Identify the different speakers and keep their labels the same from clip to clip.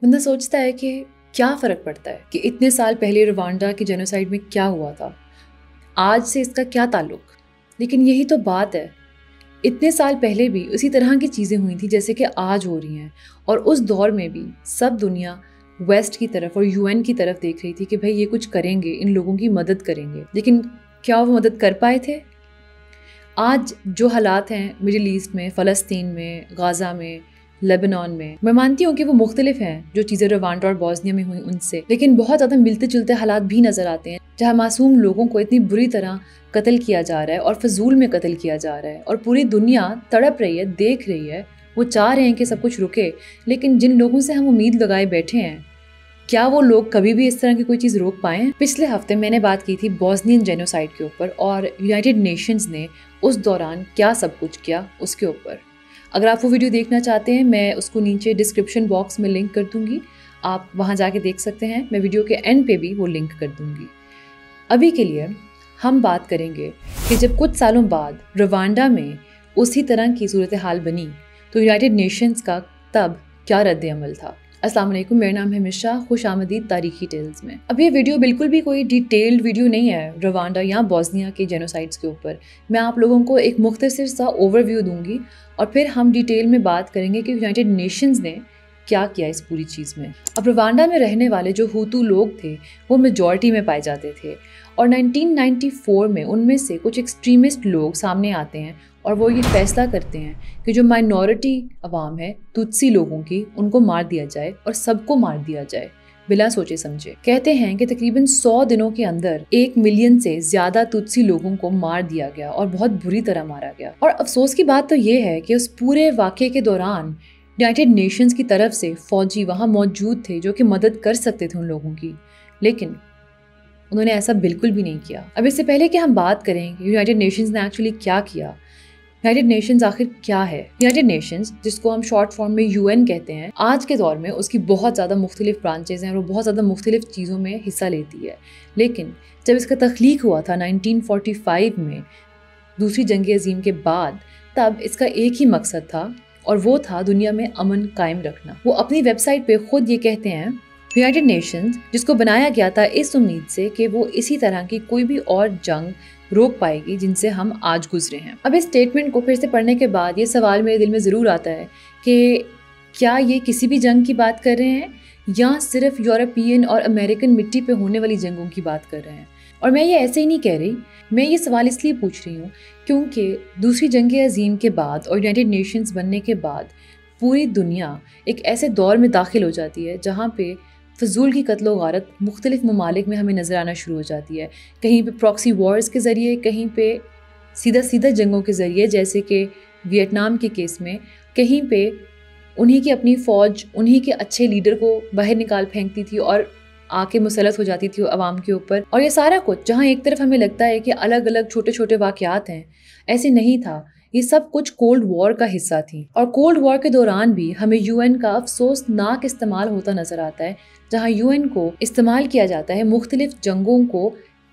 Speaker 1: بندہ سوچتا ہے کہ کیا فرق پڑتا ہے کہ اتنے سال پہلے روانڈا کے جینوسائیڈ میں کیا ہوا تھا، آج سے اس کا کیا تعلق۔ لیکن یہی تو بات ہے، اتنے سال پہلے بھی اسی طرح کی چیزیں ہوئی تھیں جیسے کہ آج ہو رہی ہیں، اور اس دور میں بھی سب دنیا ویسٹ کی طرف اور UN کی طرف دیکھ رہی تھی کہ بھائی یہ کچھ کریں گے، ان لوگوں کی مدد کریں گے، لیکن کیا وہ مدد کر پائے تھے؟ آج جو حالات ہیں مڈل ایسٹ میں، فلسطین میں، غازہ میں، لیبنان میں مانتی ہوں کہ وہ مختلف ہیں جو چیزیں روانڈا اور بوسنیا میں ہوئیں ان سے، لیکن بہت زیادہ ملتے جلتے حالات بھی نظر آتے ہیں جہاں معصوم لوگوں کو اتنی بری طرح قتل کیا جا رہا ہے اور فضول میں قتل کیا جا رہا ہے، اور پوری دنیا تڑپ رہی ہے، دیکھ رہی ہے، وہ چاہ رہے ہیں کہ سب کچھ رکے، لیکن جن لوگوں سے ہم امید لگائے بیٹھے ہیں کیا وہ لوگ کبھی بھی اس طرح کی کوئی چیز روک پائیں؟ پچھلے ہفتے میں نے بات کی تھی بوسنین جینوسائیڈ کے اوپر اور یونائٹڈ نیشنز نے اس دوران کیا سب کچھ کیا اس کے اوپر۔ اگر آپ وہ ویڈیو دیکھنا چاہتے ہیں میں اس کو نیچے ڈسکرپشن باکس میں لنک کر دوں گی، آپ وہاں جا کے دیکھ سکتے ہیں، میں ویڈیو کے اینڈ پہ بھی وہ لنک کر دوں گی۔ ابھی کے لیے ہم بات کریں گے کہ جب کچھ سالوں بعد روانڈا میں اسی طرح کی صورتحال بنی تو یونائٹڈ نیشنز کا تب کیا رد عمل تھا۔ السلام علیکم، میرا نام ہے مشا، خوش آمدید تاریخی ٹیلز میں۔ اب یہ ویڈیو بالکل بھی کوئی ڈیٹیلڈ ویڈیو نہیں ہے روانڈا یا بوسنیا کے جینوسائیڈز کے اوپر، میں آپ لوگوں کو ایک مختصر سا اوور ویو دوں گی اور پھر ہم ڈیٹیل میں بات کریں گے کہ یونائٹڈ نیشنز نے کیا کیا اس پوری چیز میں۔ اب روانڈا میں رہنے والے جو ہوتو لوگ تھے وہ میجورٹی میں پائے جاتے تھے، اور 1994 میں ان میں سے کچھ ایکسٹریمسٹ لوگ سامنے آتے ہیں اور وہ یہ فیصلہ کرتے ہیں کہ جو مائنورٹی عوام ہے توتسی لوگوں کی، ان کو مار دیا جائے اور سب کو مار دیا جائے بلا سوچے سمجھے۔ کہتے ہیں کہ تقریباً 100 دنوں کے اندر 1 ملین سے زیادہ توتسی لوگوں کو مار دیا گیا اور بہت بری طرح مارا گیا۔ اور افسوس کی بات تو یہ ہے کہ اس پورے واقعے کے دوران یونائٹڈ نیشنز کی طرف سے فوجی وہاں موجود تھے جو کہ مدد کر سکتے تھے ان لوگوں کی، لیکن انہوں نے ایسا بالکل بھی نہیں کیا۔ اب اس سے پہلے کہ ہم بات کریں کہ یونائٹڈ نیشنز نے ایکچولی کیا کیا، یونائٹڈ نیشنز آخر کیا ہے؟ یونائٹڈ نیشنز جس کو ہم شارٹ فارم میں UN کہتے ہیں، آج کے دور میں اس کی بہت زیادہ مختلف برانچز ہیں اور وہ بہت زیادہ مختلف چیزوں میں حصہ لیتی ہے، لیکن جب اس کا تخلیق ہوا تھا 1945 میں دوسری جنگ عظیم کے بعد، تب اس کا ایک ہی مقصد تھا اور وہ تھا دنیا میں امن قائم رکھنا۔ وہ اپنی ویب سائٹ پہ خود یہ کہتے ہیں، یونائٹڈ نیشنز جس کو بنایا گیا تھا اس امید سے کہ وہ اسی طرح کی کوئی بھی اور جنگ روک پائے گی جن سے ہم آج گزرے ہیں۔ اب اس سٹیٹمنٹ کو پھر سے پڑھنے کے بعد یہ سوال میرے دل میں ضرور آتا ہے کہ کیا یہ کسی بھی جنگ کی بات کر رہے ہیں یا صرف یورپین اور امریکن مٹی پہ ہونے والی جنگوں کی بات کر رہے ہیں؟ اور میں یہ ایسے ہی نہیں کہہ رہی، میں یہ سوال اس لیے پوچھ رہی ہوں کیونکہ دوسری جنگ عظیم کے بعد اور یونائٹڈ نیشنز بننے کے بعد پوری دنیا ایک ایسے دور میں داخل ہو جاتی ہے جہاں پہ فضول کی قتل و غارت مختلف ممالک میں ہمیں نظر آنا شروع ہو جاتی ہے، کہیں پہ پراکسی وارز کے ذریعے، کہیں پہ سیدھا جنگوں کے ذریعے جیسے کہ ویتنام کے کیس میں، کہیں پہ انہی کی اپنی فوج انہی کے اچھے لیڈر کو باہر نکال پھینکتی تھی اور آ کے مسلط ہو جاتی تھی عوام کے اوپر، اور یہ سارا کچھ جہاں ایک طرف ہمیں لگتا ہے کہ الگ الگ چھوٹے چھوٹے واقعات ہیں، ایسے نہیں تھا، یہ سب کچھ کولڈ وار کا حصہ تھی۔ اور کولڈ وار کے دوران بھی ہمیں UN کا افسوسناک استعمال ہوتا نظر آتا ہے، جہاں UN کو استعمال کیا جاتا ہے مختلف جنگوں کو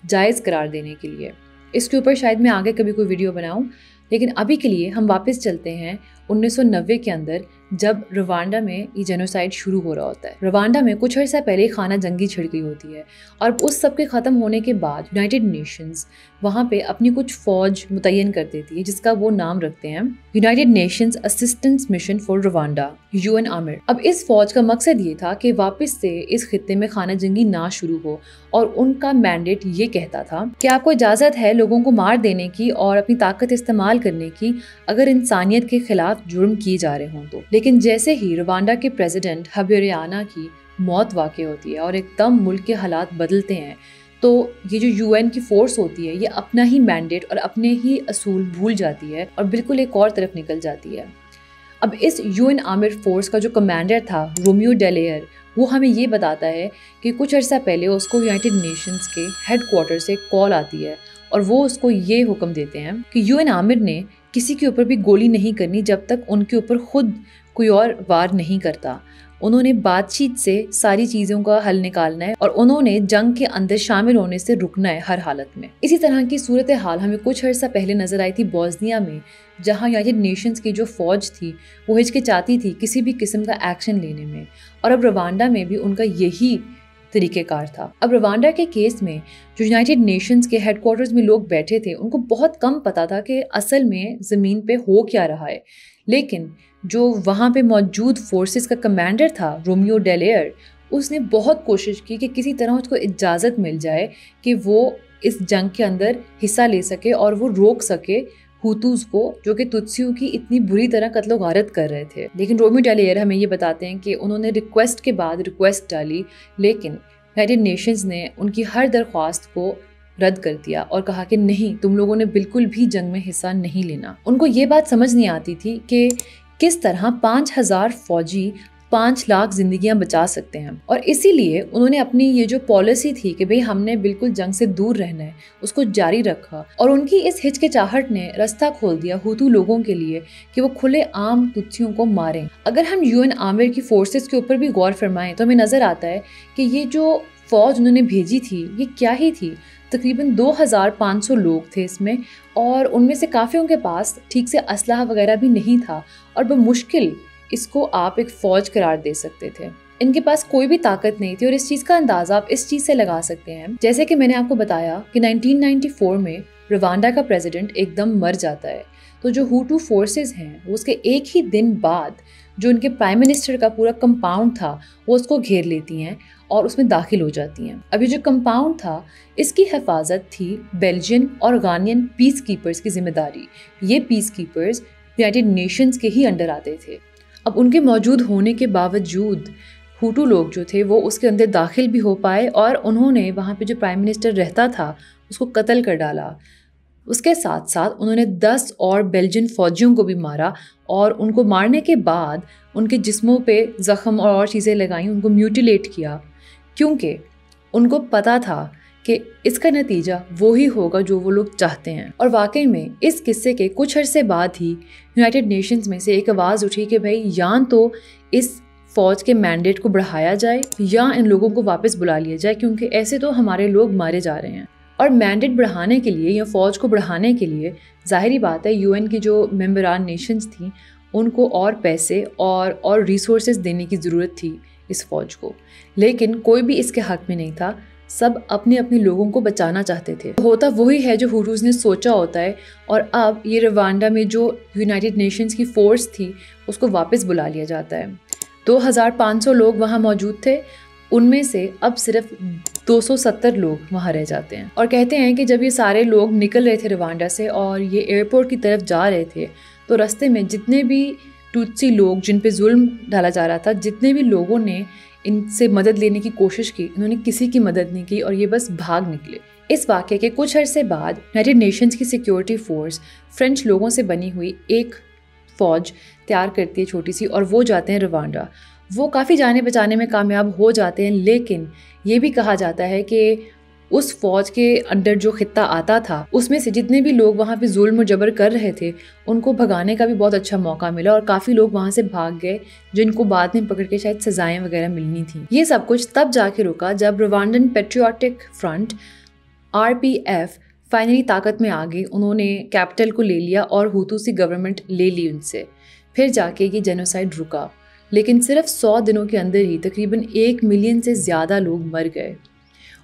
Speaker 1: جائز قرار دینے کے لیے۔ اس کے اوپر شاید میں آگے کبھی کوئی ویڈیو بناؤں، لیکن ابھی کے لیے ہم واپس چلتے ہیں 1990 کے اندر جب روانڈا میں یہ جینوسائیڈ شروع ہو رہا ہوتا ہے۔ روانڈا میں کچھ عرصہ پہلے خانہ جنگی چھڑ گئی ہوتی ہے، اور اس سب کے ختم ہونے کے بعد یونائٹڈ نیشنز وہاں پہ اپنی کچھ فوج متعین کر دیتی ہے جس کا وہ نام رکھتے ہیں United nations assistance mission for Rwanda UNAMID۔ اب اس فوج کا مقصد یہ تھا کہ واپس سے اس خطے میں خانہ جنگی نہ شروع ہو، اور ان کا مینڈیٹ یہ کہتا تھا کہ آپ کو اجازت ہے لوگوں کو مار دینے کی اور اپنی طاقت استعمال کرنے کی اگر انسانیت کے خلاف جرم کیے جا رہے ہوں تو۔ لیکن جیسے ہی روانڈا کے پریزیڈنٹ ہبیریانا کی موت واقع ہوتی ہے اور ایک دم ملک کے حالات بدلتے ہیں، تو یہ جو UN کی فورس ہوتی ہے یہ اپنا ہی مینڈیٹ اور اپنے ہی اصول بھول جاتی ہے اور بالکل ایک اور طرف نکل جاتی ہے۔ اب اس UNAMID فورس کا جو کمانڈر تھا رومیو ڈیلیئر، وہ ہمیں یہ بتاتا ہے کہ کچھ عرصہ پہلے اس کو یونائٹڈ نیشنز کے ہیڈ کوارٹر سے کال آتی ہے اور وہ اس کو یہ حکم دیتے ہیں کہ UNAMID نے کسی کے اوپر بھی گولی نہیں کرنی جب تک ان کے اوپر خود کوئی اور وار نہیں کرتا، انہوں نے بات چیت سے ساری چیزوں کا حل نکالنا ہے اور انہوں نے جنگ کے اندر شامل ہونے سے رکنا ہے ہر حالت میں۔ اسی طرح کی صورتحال ہمیں کچھ عرصہ پہلے نظر آئی تھی بوسنیا میں، جہاں یونائیٹڈ نیشنز کی جو فوج تھی وہ ہچکچاتی تھی کسی بھی قسم کا ایکشن لینے میں، اور اب روانڈا میں بھی ان کا یہی طریقہ کار تھا۔ اب روانڈا کے کیس میں جو یونائیٹڈ نیشنز کے ہیڈ کوارٹرز میں لوگ بیٹھے تھے ان کو بہت کم پتا تھا کہ اصل میں زمین پہ ہو کیا رہا ہے، لیکن جو وہاں پہ موجود فورسز کا کمانڈر تھا رومیو ڈیلیئر، اس نے بہت کوشش کی کہ کسی طرح اس کو اجازت مل جائے کہ وہ اس جنگ کے اندر حصہ لے سکے اور وہ روک سکے ہوتوز کو جو کہ تتسیوں کی اتنی بری طرح قتل و غارت کر رہے تھے۔ لیکن رومیو ڈیلیئر ہمیں یہ بتاتے ہیں کہ انہوں نے ریکویسٹ کے بعد ریکویسٹ ڈالی، لیکن یونائیٹڈ نیشنز نے ان کی ہر درخواست کو رد کر دیا اور کہا کہ نہیں، تم لوگوں نے بالکل بھی جنگ میں حصہ نہیں لینا۔ ان کو یہ بات سمجھ نہیں آتی تھی کہ کس طرح 5000 فوجی 5 لاکھ زندگیاں بچا سکتے ہیں، اور اسی لیے انہوں نے اپنی یہ جو پالیسی تھی کہ بھئی ہم نے بالکل جنگ سے دور رہنا ہے اس کو جاری رکھا، اور ان کی اس ہچکچاہٹ نے رستہ کھول دیا ہوتو لوگوں کے لیے کہ وہ کھلے عام تتسیوں کو ماریں۔ اگر ہم UN آرمی کی فورسز کے اوپر بھی غور فرمائیں تو ہمیں نظر آتا ہے کہ یہ جو فوج انہوں نے بھیجی تھی یہ کیا ہی تھی، تقریباً 2500 لوگ تھے اس میں، اور ان میں سے کافیوں کے پاس ٹھیک سے اسلحہ وغیرہ بھی نہیں تھا، اور بمشکل اس کو آپ ایک فوج قرار دے سکتے تھے۔ ان کے پاس کوئی بھی طاقت نہیں تھی، اور اس چیز کا اندازہ آپ اس چیز سے لگا سکتے ہیں جیسے کہ میں نے آپ کو بتایا کہ 1994 میں روانڈا کا پریزیڈنٹ ایک دم مر جاتا ہے، تو جو ہوٹو فورسز ہیں وہ اس کے ایک ہی دن بعد جو ان کے پرائم منسٹر کا پورا کمپاؤنڈ تھا وہ اس کو گھیر لیتی ہیں اور اس میں داخل ہو جاتی ہیں۔ اب یہ جو کمپاؤنڈ تھا اس کی حفاظت تھی بیلجین اور غانین پیس کیپرز کی ذمہ داری۔ یہ پیس کیپرز یونائیٹڈ نیشنز کے ہی انڈر آتے تھے۔ اب ان کے موجود ہونے کے باوجود ہوٹو لوگ جو تھے وہ اس کے اندر داخل بھی ہو پائے، اور انہوں نے وہاں پہ جو پرائم منسٹر رہتا تھا اس کو قتل کر ڈالا۔ اس کے ساتھ ساتھ انہوں نے 10 اور بیلجین فوجیوں کو بھی مارا، اور ان کو مارنے کے بعد ان کے جسموں پہ زخم اور چیزیں لگائیں، ان کو میوٹیلیٹ کیا، کیونکہ ان کو پتا تھا کہ اس کا نتیجہ وہی ہوگا جو وہ لوگ چاہتے ہیں۔ اور واقعی میں اس قصے کے کچھ عرصے بعد ہی یونائیٹڈ نیشنز میں سے ایک آواز اٹھی کہ بھائی یا تو اس فوج کے مینڈیٹ کو بڑھایا جائے یا ان لوگوں کو واپس بلا لیا جائے، کیونکہ ایسے تو ہمارے لوگ مارے جا رہے ہیں۔ اور مینڈیٹ بڑھانے کے لیے یا فوج کو بڑھانے کے لیے ظاہری بات ہے UN کی جو ممبران نیشنز تھیں ان کو اور پیسے اور ریسورسز دینے کی ضرورت تھی اس فوج کو، لیکن کوئی بھی اس کے حق میں نہیں تھا، سب اپنے اپنے لوگوں کو بچانا چاہتے تھے۔ ہوتا وہی ہے جو ہوٹوز نے سوچا ہوتا ہے، اور اب یہ روانڈا میں جو یونائیٹڈ نیشنز کی فورس تھی اس کو واپس بلا لیا جاتا ہے۔ 2500 لوگ وہاں موجود تھے، ان میں سے اب صرف 270 لوگ وہاں رہ جاتے ہیں، اور کہتے ہیں کہ جب یہ سارے لوگ نکل رہے تھے روانڈا سے اور یہ ایئرپورٹ کی طرف جا رہے تھے تو راستے میں جتنے بھی ٹوتسی لوگ جن پہ ظلم ڈالا جا رہا تھا، جتنے بھی لوگوں نے ان سے مدد لینے کی کوشش کی، انہوں نے کسی کی مدد نہیں کی اور یہ بس بھاگ نکلے۔ اس واقعے کے کچھ عرصے بعد یونائیٹڈ نیشنز کی سیکیورٹی فورس فرینچ لوگوں سے بنی ہوئی ایک فوج تیار کرتی ہے چھوٹی سی، اور وہ جاتے ہیں روانڈا۔ وہ کافی جانے بچانے میں کامیاب ہو جاتے ہیں، لیکن یہ بھی کہا جاتا ہے کہ اس فوج کے انڈر جو خطہ آتا تھا اس میں سے جتنے بھی لوگ وہاں پہ ظلم و جبر کر رہے تھے ان کو بھگانے کا بھی بہت اچھا موقع ملا، اور کافی لوگ وہاں سے بھاگ گئے جن کو بعد میں پکڑ کے شاید سزائیں وغیرہ ملنی تھیں۔ یہ سب کچھ تب جا کے رکا جب روانڈن پیٹریوٹک فرنٹ RPF فائنلی طاقت میں آ گئی، انہوں نے کیپٹل کو لے لیا اور ہوتوسی گورنمنٹ لے لی ان سے، پھر جا کے یہ جینوسائیڈ رکا۔ لیکن صرف 100 دنوں کے اندر ہی تقریباً 1 ملین سے زیادہ لوگ مر گئے،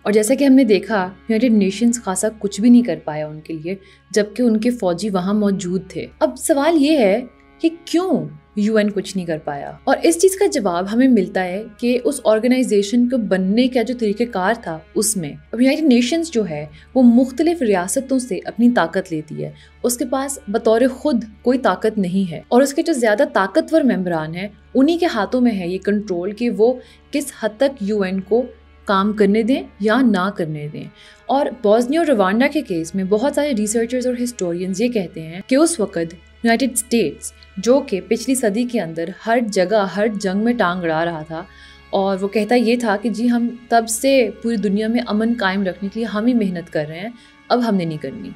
Speaker 1: اور جیسا کہ ہم نے دیکھا یونائیٹڈ نیشنز خاصا کچھ بھی نہیں کر پایا ان کے لیے، جبکہ ان کے فوجی وہاں موجود تھے۔ اب سوال یہ ہے کہ کیوں UN کچھ نہیں کر پایا، اور اس چیز کا جواب ہمیں ملتا ہے کہ اس آرگنائزیشن کو بننے کا جو طریقہ کار تھا اس میں اب یونائیٹڈ نیشنز جو ہے وہ مختلف ریاستوں سے اپنی طاقت لیتی ہے، اس کے پاس بطور خود کوئی طاقت نہیں ہے، اور اس کے جو زیادہ طاقتور ممبران ہیں انہی کے ہاتھوں میں ہے یہ کنٹرول کہ وہ کس حد تک UN کو کام کرنے دیں یا نہ کرنے دیں۔ اور بوسنیا اور روانڈا کے کیس میں بہت سارے ریسرچرز اور ہسٹورینز یہ کہتے ہیں کہ اس وقت یونائیٹڈ اسٹیٹس جو کہ پچھلی صدی کے اندر ہر جگہ ہر جنگ میں ٹانگ اڑا رہا تھا، اور وہ کہتا یہ تھا کہ جی ہم تب سے پوری دنیا میں امن قائم رکھنے کے لیے ہم ہی محنت کر رہے ہیں، اب ہم نے نہیں کرنی۔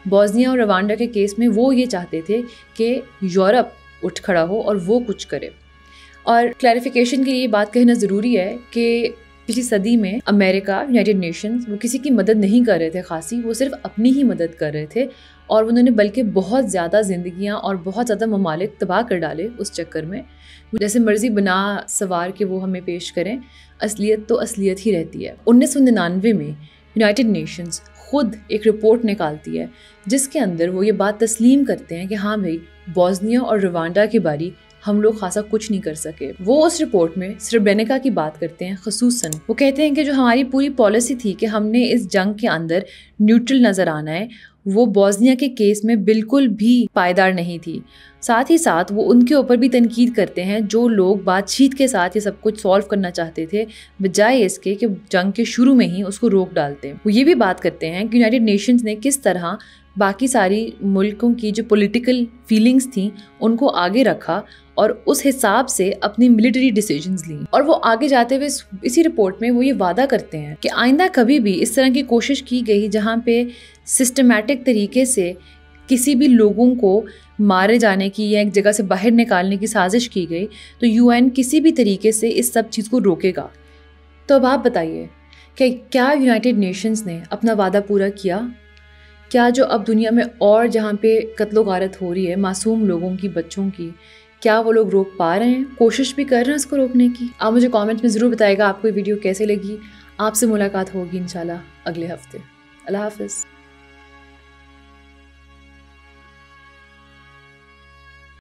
Speaker 1: بوسنیا اور روانڈا کے کیس میں وہ یہ چاہتے تھے کہ یورپ اٹھ کھڑا ہو اور وہ کچھ کرے، اور کلیریفیکیشن کے لیے بات کہنا ضروری ہے کہ پچھلی صدی میں امریکہ، یونائٹڈ نیشنز، وہ کسی کی مدد نہیں کر رہے تھے خاصی، وہ صرف اپنی ہی مدد کر رہے تھے، اور انہوں نے بلکہ بہت زیادہ زندگیاں اور بہت زیادہ ممالک تباہ کر ڈالے اس چکر میں. جیسے مرضی بنا سوار کے وہ ہمیں پیش کریں، اصلیت تو اصلیت ہی رہتی ہے. 1999 میں یونائٹڈ نیشنز خود ایک رپورٹ نکالتی ہے جس کے اندر وہ یہ بات تسلیم کرتے ہیں کہ ہاں بھائی، بوسنیا اور روانڈا کی باری ہم لوگ خاصا کچھ نہیں کر سکے. وہ اس رپورٹ میں سربرینیکا کی بات کرتے ہیں خصوصاً. وہ کہتے ہیں کہ جو ہماری پوری پالیسی تھی کہ ہم نے اس جنگ کے اندر نیوٹرل نظر آنا ہے، وہ بوسنیا کے کیس میں بالکل بھی پائیدار نہیں تھی. ساتھ ہی ساتھ وہ ان کے اوپر بھی تنقید کرتے ہیں جو لوگ بات چیت کے ساتھ یہ سب کچھ سالو کرنا چاہتے تھے، بجائے اس کے کہ جنگ کے شروع میں ہی اس کو روک ڈالتے. وہ یہ بھی بات کرتے ہیں کہ یونائٹڈ نیشنز نے کس طرح باقی ساری ملکوں کی جو پولیٹیکل فیلنگز تھیں ان کو آگے رکھا اور اس حساب سے اپنی ملٹری ڈیسیجنز لیں. اور وہ آگے جاتے ہوئے اسی رپورٹ میں وہ یہ وعدہ کرتے ہیں کہ آئندہ کبھی بھی اس طرح کی کوشش کی گئی جہاں پہ سسٹمیٹک طریقے سے کسی بھی لوگوں کو مارے جانے کی یا ایک جگہ سے باہر نکالنے کی سازش کی گئی، تو UN کسی بھی طریقے سے اس سب چیز کو روکے گا. تو اب آپ بتائیے کہ کیا یونائٹڈ نیشنز نے اپنا وعدہ پورا کیا؟ کیا جو اب دنیا میں اور جہاں پہ قتل و غارت ہو رہی ہے معصوم لوگوں کی، بچوں کی، کیا وہ لوگ روک پا رہے ہیں، کوشش بھی کر رہے ہیں اس کو روکنے کی؟ آپ مجھے کامنٹ میں ضرور بتائے گا آپ کو یہ ویڈیو کیسے لگی. آپ سے ملاقات ہوگی انشاءاللہ اگلے ہفتے. اللہ حافظ.